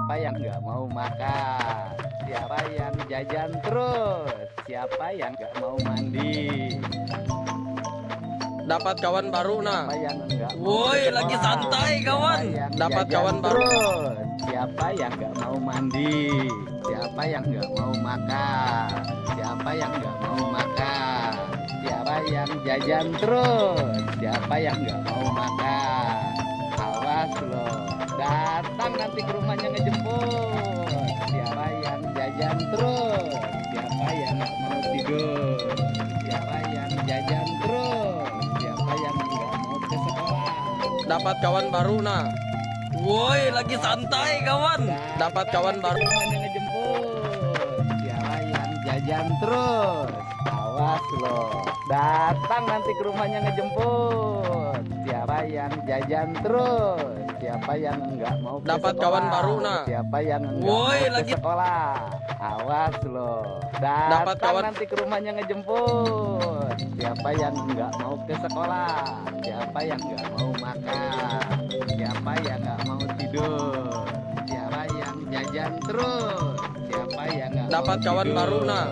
Siapa yang nggak mau makan? Siapa yang jajan terus? Siapa yang nggak mau mandi? Dapat kawan baru nah. Siapa yang nggak mau Woi, ke lagi sekolah? santai kawan. Siapa yang Dapat jajan kawan baru. terus? Siapa yang nggak mau mandi? Siapa yang nggak mau makan? Siapa yang nggak mau makan? Siapa yang jajan terus? Siapa yang nggak mau makan? Awas loh, datang nanti ke rumahnya ngejemput. Siapa yang jajan terus? Siapa yang nggak mau tidur? Siapa yang jajan terus? Siapa yang nggak mau ke sekolah? Dapat kawan baru nah. Woi, lagi santai kawan. Dapat kawan baru. Rumahnya ngejemput. Siapa yang jajan terus? Awas loh, datang nanti ke rumahnya ngejemput. Siapa yang jajan terus? Siapa yang nggak mau ke Dapat sekolah? kawan baru nah. Siapa yang nggak Woi, mau ke lagi sekolah? Awas loh, Dapat datang kawan. nanti ke rumahnya ngejemput. Siapa yang nggak mau ke sekolah? Siapa yang nggak mau makan? Siapa yang nggak mau tidur? Siapa yang jajan terus? Siapa yang nggak Dapat mau kawan tidur? baru nah.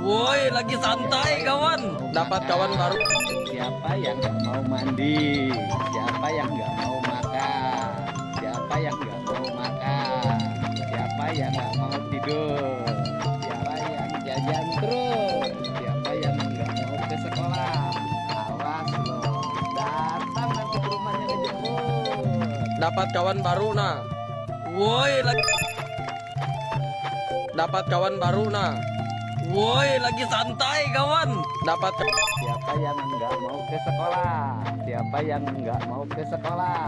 Woi, lagi santai kawan. Dapat kawan baru. Siapa yang nggak mau mandi? Siapa yang nggak mau makan? Siapa yang nggak mau makan? Siapa yang nggak mau tidur? Siapa yang jajan terus? Siapa yang nggak mau ke sekolah? Awas loh, datang nanti ke rumahnya ngejemput. Dapat kawan baru nah. Woi, lagi Dapat kawan baru nah. Woi, lagi santai kawan. Dapat Siapa yang nggak mau ke sekolah? Siapa yang nggak mau ke sekolah?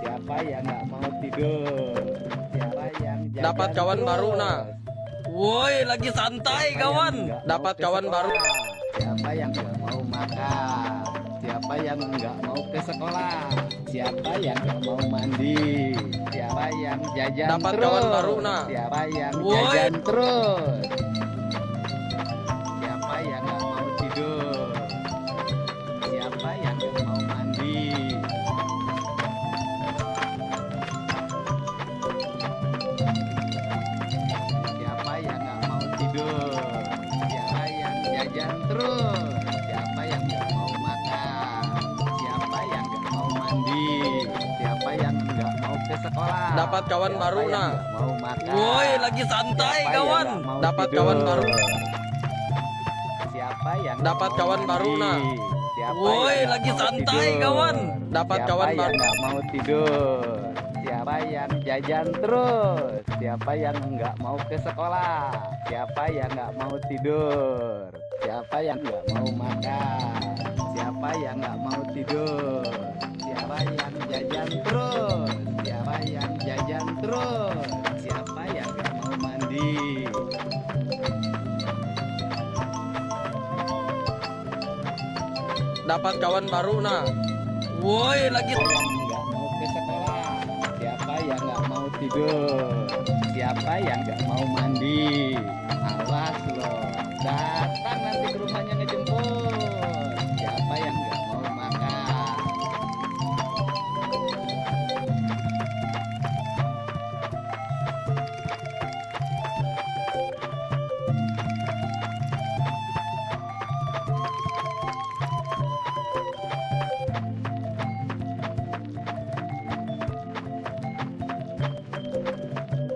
Siapa yang nggak mau tidur? Siapa yang jajan Dapat kawan terus? baru nah. Woi, lagi santai Siapa yang kawan. nggak mau Dapat ke kawan baru. sekolah? Siapa yang nggak mau makan? Siapa yang nggak mau ke sekolah? Siapa yang nggak mau mandi? Siapa yang jajan Dapat terus? kawan baru nah. Siapa yang Woi. jajan terus? Siapa yang nggak mau tidur? Siapa yang nggak mau mandi? Siapa yang nggak mau tidur? Siapa yang jajan terus? Siapa yang nggak mau makan? Siapa yang nggak mau mandi? Siapa yang nggak mau ke sekolah? Dapat kawan Siapa baru yang nah. nggak mau makan? Woi, lagi santai Siapa yang kawan. nggak mau Dapat tidur? kawan baru. Siapa yang Dapat nggak kawan mau baru mandi? nah. Siapa Woi, yang nggak lagi mau santai tidur? kawan. Dapat Siapa kawan yang baru. nggak mau tidur? Siapa yang jajan terus? Siapa yang nggak mau ke sekolah? Siapa yang nggak mau tidur? Siapa yang nggak mau makan? Siapa yang nggak mau tidur? Siapa yang jajan terus? Siapa yang jajan terus? Siapa yang nggak mau mandi? Dapat kawan baru nah. Woi, lagi Siapa yang nggak mau ke sekolah? Siapa yang nggak mau tidur? Siapa yang nggak mau mandi? Awas loh, datang nanti ke rumahnya ngejemput. Siapa yang nggak mau makan?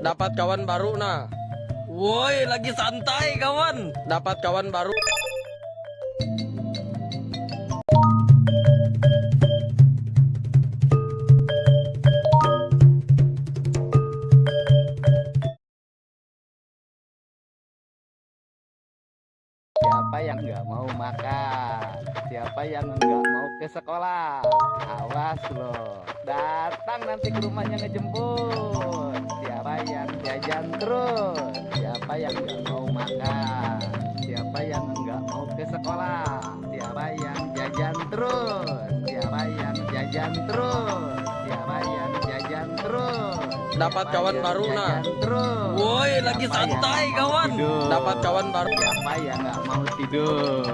dapat kawan baru nah. Woi, lagi santai kawan. Dapat kawan baru. Siapa yang nggak mau makan? Siapa yang nggak mau ke sekolah? Awas loh, datang nanti ke rumahnya ngejemput. Siapa yang jajan terus? Siapa yang nggak mau makan? Siapa yang nggak mau ke sekolah? Siapa yang jajan terus? Siapa yang jajan terus? Siapa yang jajan terus? Dapat Siapa kawan yang baru nah. jajan terus? Woi, lagi Siapa yang santai nggak mau kawan. tidur? Dapat kawan baru. Siapa yang nggak mau tidur?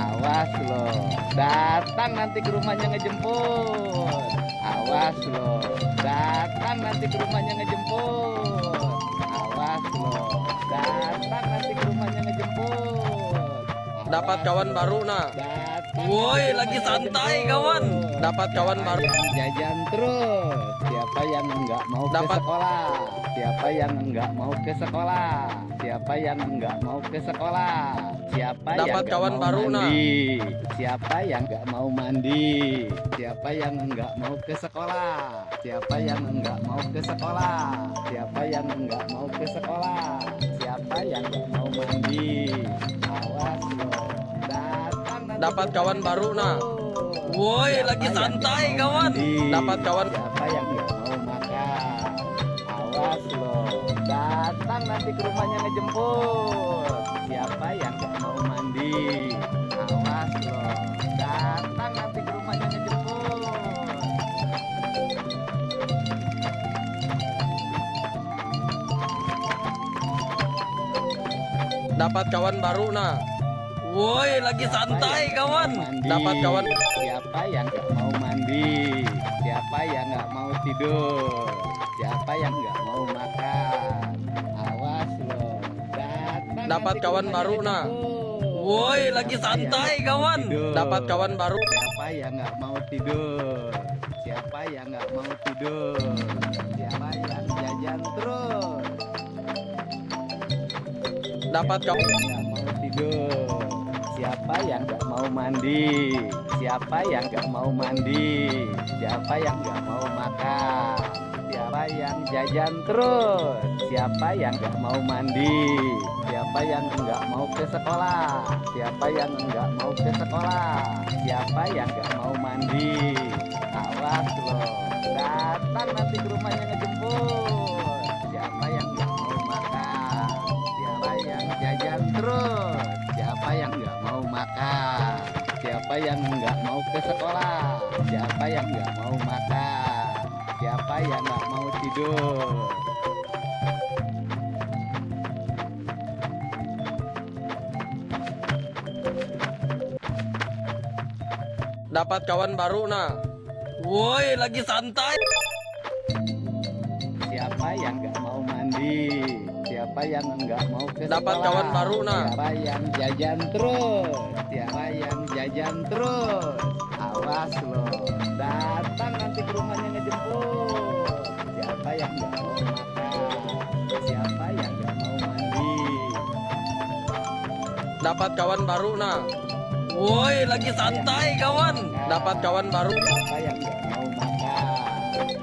Awas loh, datang nanti ke rumahnya ngejemput. Awas loh, Datang nanti ke rumahnya ngejemput. Awas loh. Datang nanti ke rumahnya ngejemput. Dapat kawan baru nah. Datang Woi, nanti ke lagi rumahnya santai ngejemput. kawan. Dapat kawan Siapa baru. yang jajan terus? Siapa yang enggak mau ke Dapat. sekolah? Siapa yang enggak mau ke sekolah? Siapa yang enggak mau ke sekolah? Siapa yang Dapat enggak kawan mau baru, nah. mandi? Siapa yang enggak mau mandi? Siapa yang enggak mau ke sekolah? Siapa yang enggak mau ke sekolah? Siapa yang enggak mau ke sekolah? Siapa yang enggak mau mandi? Awas loh. Datang nanti Dapat ke kawan rumahnya baru, nah. ngejemput. Woi, Siapa lagi yang santai nggak mau kawan. mandi? Dapat kawan. Siapa yang nggak mau makan? Awas loh. Datang nanti ke rumahnya ngejemput. Siapa yang nggak mau mandi? Awas loh. Datang nanti ke rumahnya ngejemput. Dapat kawan baru nah. Woi, lagi Siapa santai yang kawan. nggak mau mandi? Dapat kawan. Siapa yang nggak mau mandi? Siapa yang nggak mau tidur? Siapa yang nggak mau makan? Awas loh. Datang Dapat nanti ke kawan rumahnya baru, nah. ngejemput. Woi, lagi Siapa yang santai nggak mau kawan. tidur? Dapat kawan baru. Siapa yang nggak mau tidur? Siapa yang nggak mau tidur? Siapa yang jajan terus? Dapat Siapa kawan. yang nggak mau tidur? Siapa yang nggak mau mandi? Siapa yang nggak mau mandi? Siapa yang nggak mau makan? Siapa yang jajan terus? Siapa yang nggak mau mandi? Siapa yang nggak mau ke sekolah? Siapa yang nggak mau ke sekolah? Siapa yang nggak mau mandi? Awas loh. Datang nanti ke rumahnya ngejemput. Siapa yang nggak mau makan? Siapa yang jajan terus? Siapa yang nggak mau makan? Siapa yang nggak mau ke sekolah? Siapa yang nggak mau makan? Siapa yang nggak mau tidur? Dapat kawan baru nah. Woi, lagi santai. Siapa yang nggak mau mandi? Siapa yang nggak mau ke sekolah? Dapat kawan baru, nah. Siapa yang jajan terus? Siapa yang jajan terus? Awas loh. Datang nanti ke rumahnya ngejemput. Siapa yang nggak mau makan? Siapa yang nggak mau mandi? Dapat kawan baru nah. Woi, lagi santai kawan. Dapat kawan baru. Siapa yang nggak mau makan?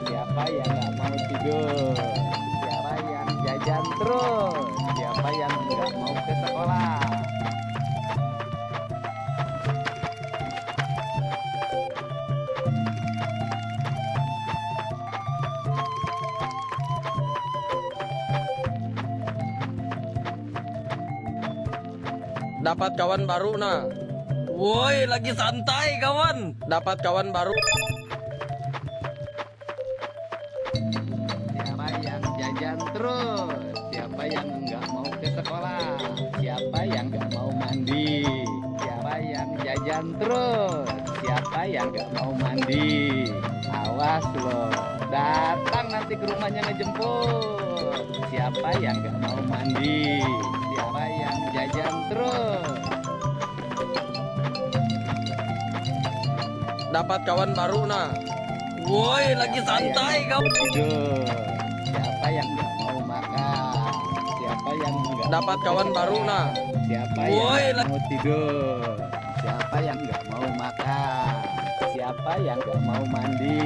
Siapa yang nggak mau tidur? Siapa yang jajan terus? Siapa yang nggak mau ke sekolah? Dapat kawan baru nah. Woi, lagi santai kawan. Dapat kawan baru. Siapa yang jajan terus? Siapa yang nggak mau ke sekolah? Siapa yang nggak mau mandi? Siapa yang jajan terus? Siapa yang nggak mau mandi? Awas loh. Datang nanti ke rumahnya ngejemput. Siapa yang nggak mau mandi? Siapa yang jajan terus? Dapat kawan baru nah. Woi, lagi santai Siapa yang nggak kawan. mau tidur? Siapa yang nggak mau makan? Siapa yang nggak Dapat mau kawan ke baru, sekolah? nah. Siapa Woi, yang nggak mau tidur? Siapa yang nggak mau makan? Siapa yang nggak mau mandi?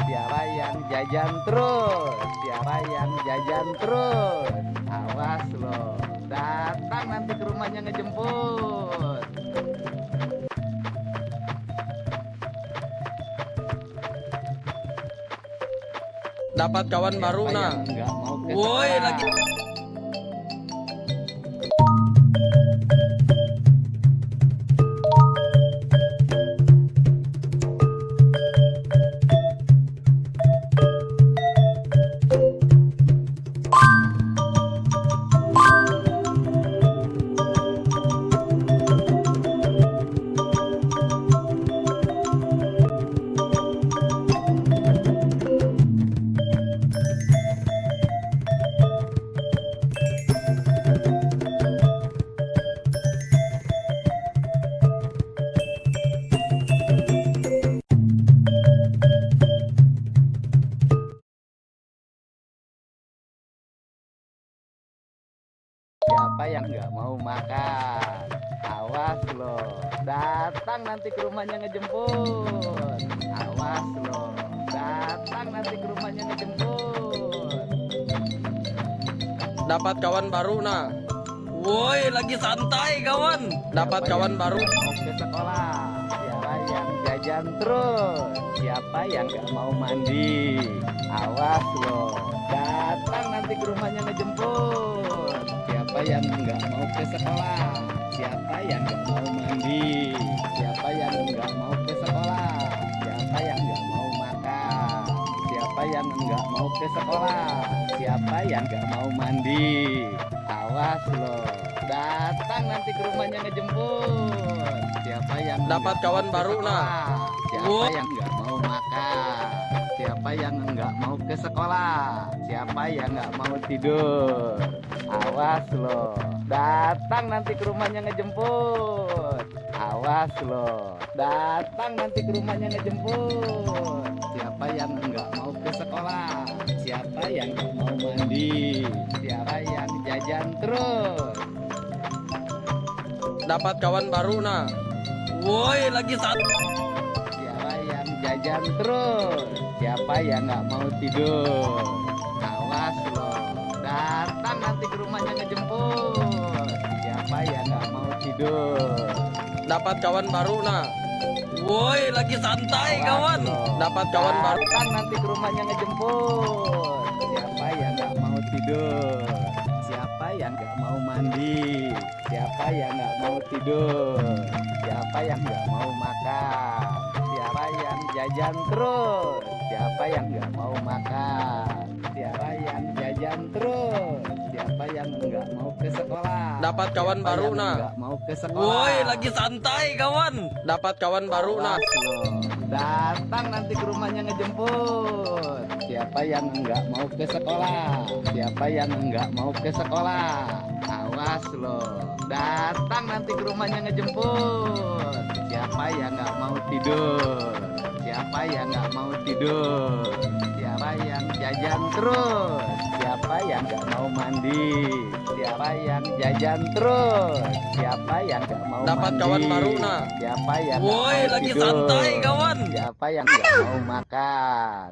Siapa yang jajan terus? Siapa yang jajan terus? Awas loh. Datang nanti ke rumahnya ngejemput. Dapat kawan baru Siapa nah. yang nggak mau ke Woi, sekolah? lagi. mau makan. Awas lo, datang nanti ke rumahnya ngejemput. Awas lo, datang nanti ke rumahnya ngejemput. Dapat kawan baru nah. Woi, lagi santai kawan. Dapat kawan baru. Mau ke sekolah. Siapa yang jajan terus? Siapa yang gak mau mandi? Awas lo, datang nanti ke rumahnya ngejemput. Siapa yang nggak mau ke sekolah? Siapa yang nggak mau mandi? Siapa yang nggak mau ke sekolah? Siapa yang nggak mau makan? Siapa yang nggak mau ke sekolah? Siapa yang nggak mau mandi? Awas lo, datang nanti ke rumahnya ngejemput. Siapa yang Dapat nggak kawan mau ke baru, sekolah? nah. Siapa Wow. yang nggak mau makan? Siapa yang nggak mau ke sekolah? Siapa yang nggak mau tidur? Awas lo, datang nanti ke rumahnya ngejemput. Awas lo, datang nanti ke rumahnya ngejemput. Siapa yang nggak mau ke sekolah? Siapa yang nggak mau mandi? Siapa yang jajan terus? Dapat kawan baru nah. Woi, lagi santai. Siapa yang jajan terus? Siapa yang nggak mau tidur? Awas lo, datang nanti ke rumahnya ngejemput. Siapa yang nggak mau tidur? Dapat kawan baru nah. Woi, lagi santai Awas kawan. lo, Dapat kawan baru. datang nanti ke rumahnya ngejemput. Siapa yang nggak mau tidur? Siapa yang nggak mau mandi? Siapa yang nggak mau tidur? Siapa yang nggak mau makan? Siapa yang jajan terus? Siapa yang nggak mau makan? Siapa yang jajan terus? Siapa yang nggak mau ke sekolah? Dapat kawan Siapa baru, yang nah. nggak mau ke sekolah? Woi, lagi santai kawan. Dapat kawan baru nah. Awas lo, datang nanti ke rumahnya ngejemput. Siapa yang nggak mau ke sekolah? Siapa yang nggak mau ke sekolah? Awas lo, datang nanti ke rumahnya ngejemput. Siapa yang nggak mau tidur? Siapa yang nggak mau tidur? Siapa yang jajan terus? Siapa yang nggak mau mandi? Siapa yang jajan terus? Siapa yang nggak mau Dapat mandi? kawan baru nah. Siapa yang nggak Woi, mau lagi tidur? santai kawan. Siapa yang nggak mau makan?